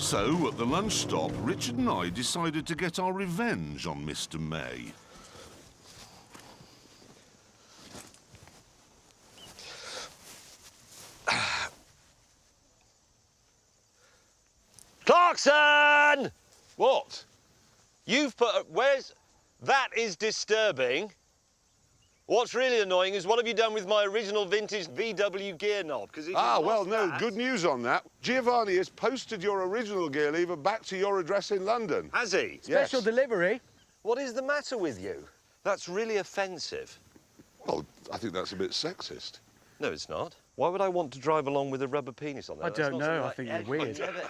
So, at the lunch stop, Richard and I decided to get our revenge on Mr. May. Clarkson! What? You've put... Where's... That is disturbing. What's really annoying is what have you done with my original vintage VW gear knob? Good news on that. Giovanni has posted your original gear lever back to your address in London. Has he? Yes. Special delivery? What is the matter with you? That's really offensive. Well, I think that's a bit sexist. No, it's not. Why would I want to drive along with a rubber penis on there? I That's don't not know. something I think you're weird. ever-